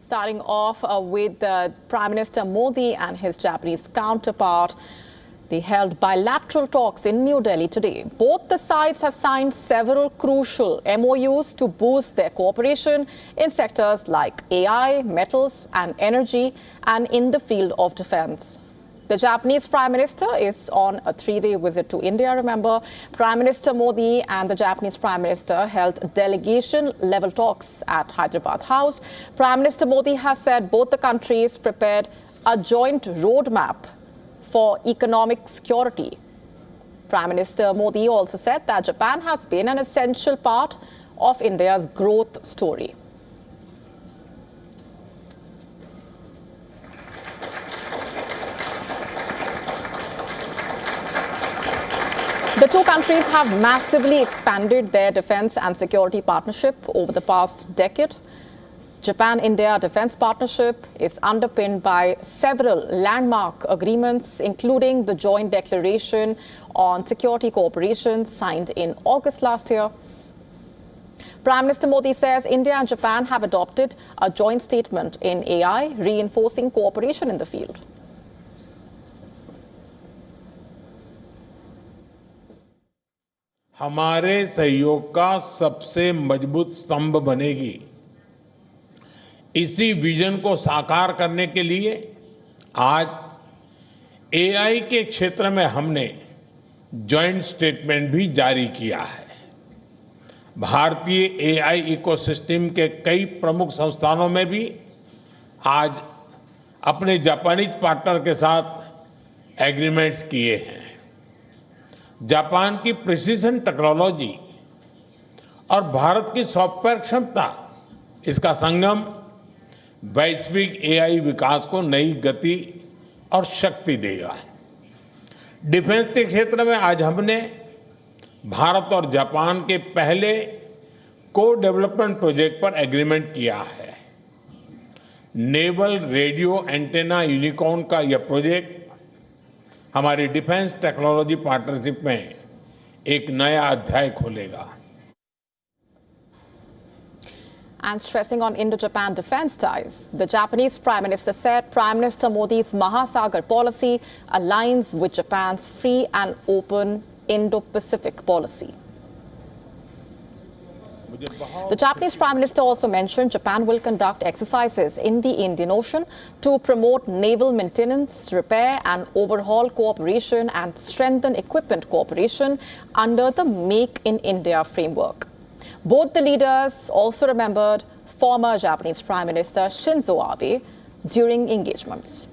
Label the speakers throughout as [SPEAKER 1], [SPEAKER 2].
[SPEAKER 1] Starting off with Prime Minister Modi and his Japanese counterpart. They held bilateral talks in New Delhi today. Both the sides have signed several crucial MOUs to boost their cooperation in sectors like AI, metals and energy, and in the field of defense. The Japanese Prime Minister is on a 3-day visit to India, remember. Prime Minister Modi and the Japanese Prime Minister held delegation-level talks at Hyderabad House. Prime Minister Modi has said both the countries prepared a joint roadmap for economic security. Prime Minister Modi also said that Japan has been an essential part of India's growth story. The two countries have massively expanded their defense and security partnership over the past decade. Japan-India defense partnership is underpinned by several landmark agreements, including the joint declaration on security cooperation signed in August last year. Prime Minister Modi says India and Japan have adopted a joint statement in AI, reinforcing cooperation in the field.
[SPEAKER 2] हमारे सहयोग का सबसे मजबूत स्तंभ बनेगी। इसी vision को साकार करने के लिए आज एआई के क्षेत्र में हमने जॉइंट स्टेटमेंट भी जारी किया है। भारतीय एआई इकोसिस्टम के कई प्रमुख संस्थानों में भी आज अपने जापानीज पार्टनर के साथ एग्रीमेंट्स किए हैं। जापान की प्रिसिजन टेक्नोलॉजी और भारत की सॉफ्टवेयर क्षमता, इसका संगम वैश्विक एआई विकास को नई गति और शक्ति देगा। डिफेंस के क्षेत्र में आज हमने भारत और जापान के पहले को डेवलपमेंट प्रोजेक्ट पर एग्रीमेंट किया है। नेवल रेडियो एंटेना यूनिकॉर्न का यह प्रोजेक्ट हमारी डिफेंस टेक्नोलॉजी पार्टनरशिप में एक नया अध्याय खोलेगा।
[SPEAKER 1] And stressing on Indo-Japan defense ties, the Japanese Prime Minister said Prime Minister Modi's Mahasagar policy aligns with Japan's free and open Indo-Pacific policy. The Japanese Prime Minister also mentioned Japan will conduct exercises in the Indian Ocean to promote naval maintenance, repair and overhaul cooperation and strengthen equipment cooperation under the Make in India framework. Both the leaders also remembered former Japanese Prime Minister Shinzo Abe during engagements.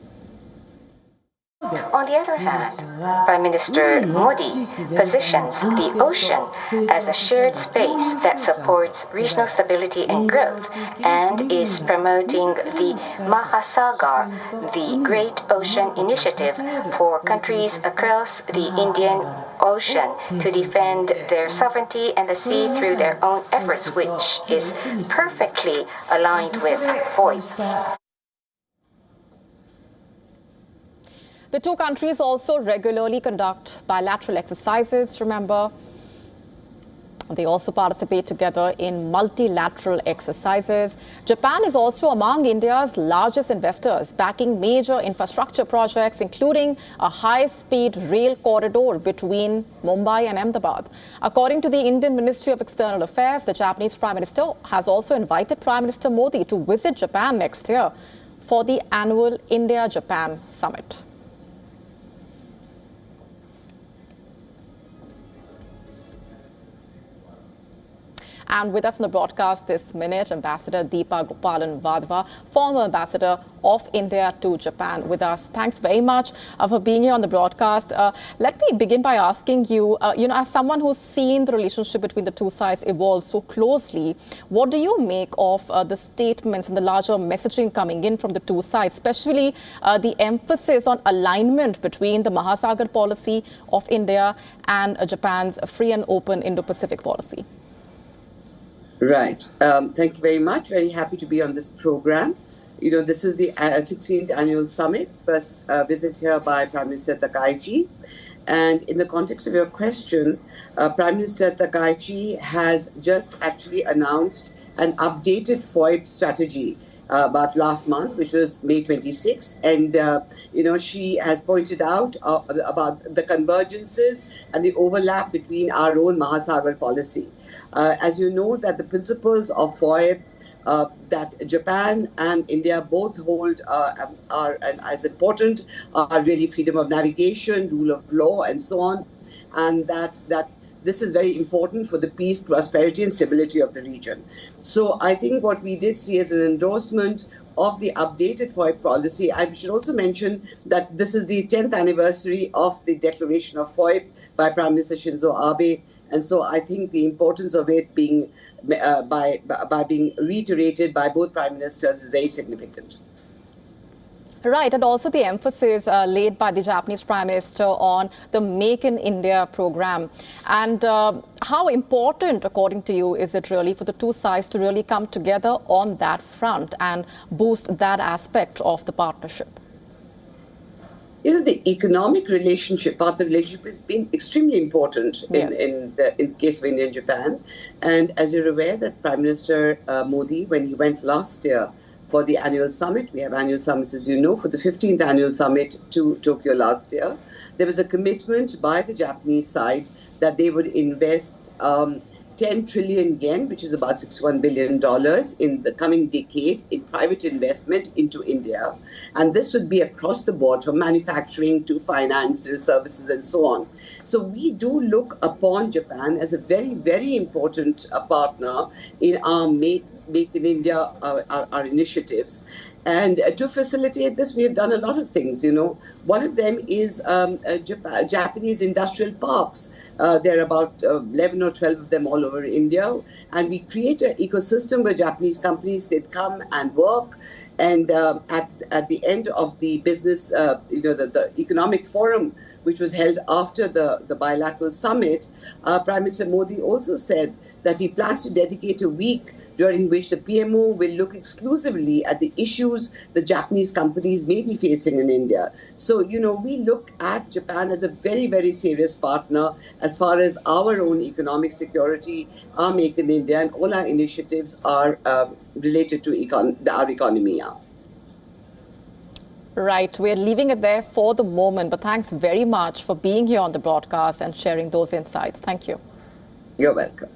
[SPEAKER 3] On the other hand, Prime Minister Modi positions the ocean as a shared space that supports regional stability and growth and is promoting the Mahasagar, the Great Ocean Initiative for countries across the Indian Ocean to defend their sovereignty and the sea through their own efforts, which is perfectly aligned with VoIP.
[SPEAKER 1] The two countries also regularly conduct bilateral exercises, remember. They also participate together in multilateral exercises. Japan is also among India's largest investors, backing major infrastructure projects, including a high-speed rail corridor between Mumbai and Ahmedabad. According to the Indian Ministry of External Affairs, the Japanese Prime Minister has also invited Prime Minister Modi to visit Japan next year for the annual India-Japan Summit. And with us on the broadcast this minute, Ambassador Deepa Gopalan Vadva, former ambassador of India to Japan, with us. Thanks very much for being here on the broadcast. Let me begin by asking you, as someone who's seen the relationship between the two sides evolve so closely, what do you make of the statements and the larger messaging coming in from the two sides, especially the emphasis on alignment between the Mahasagar policy of India and Japan's free and open Indo-Pacific policy?
[SPEAKER 4] Right. Thank you very much. Very happy to be on this program. This is the 16th annual summit, first visit here by Prime Minister Takaichi. And in the context of your question, Prime Minister Takaichi has just actually announced an updated VoIP strategy about last month, which was May 26th. And, she has pointed out about the convergences and the overlap between our own Mahasagar policy. As you know, that the principles of FOIP that Japan and India both hold are as important are really freedom of navigation, rule of law, and so on, and that this is very important for the peace, prosperity, and stability of the region. So I think what we did see as an endorsement of the updated FOIP policy. I should also mention that this is the 10th anniversary of the declaration of FOIP by Prime Minister Shinzo Abe, and so I think the importance of it being by being reiterated by both Prime Ministers is very significant.
[SPEAKER 1] Right, and also the emphasis laid by the Japanese Prime Minister on the Make in India program. And how important, according to you, is it really for the two sides to really come together on that front and boost that aspect of the partnership?
[SPEAKER 4] The economic relationship, part of the relationship has been extremely important in the case of India and Japan. And as you're aware, that Prime Minister Modi, when he went last year for the annual summit, we have annual summits, as you know, for the 15th annual summit to Tokyo last year, there was a commitment by the Japanese side that they would invest 10 trillion yen, which is about $61 billion in the coming decade in private investment into India. And this would be across the board from manufacturing to financial services and so on. So we do look upon Japan as a very, very important partner in our Make in India, our initiatives. And to facilitate this, we have done a lot of things, One of them is Japanese industrial parks. There are about 11 or 12 of them all over India. And we create an ecosystem where Japanese companies can come and work. And at the end of the business, the economic forum, which was held after the bilateral summit, Prime Minister Modi also said that he plans to dedicate a week during which the PMO will look exclusively at the issues the Japanese companies may be facing in India. So, we look at Japan as a very, very serious partner as far as our own economic security, our Make in India, and all our initiatives are related to our economy.
[SPEAKER 1] Right. We're leaving it there for the moment, but thanks very much for being here on the broadcast and sharing those insights. Thank you.
[SPEAKER 4] You're welcome.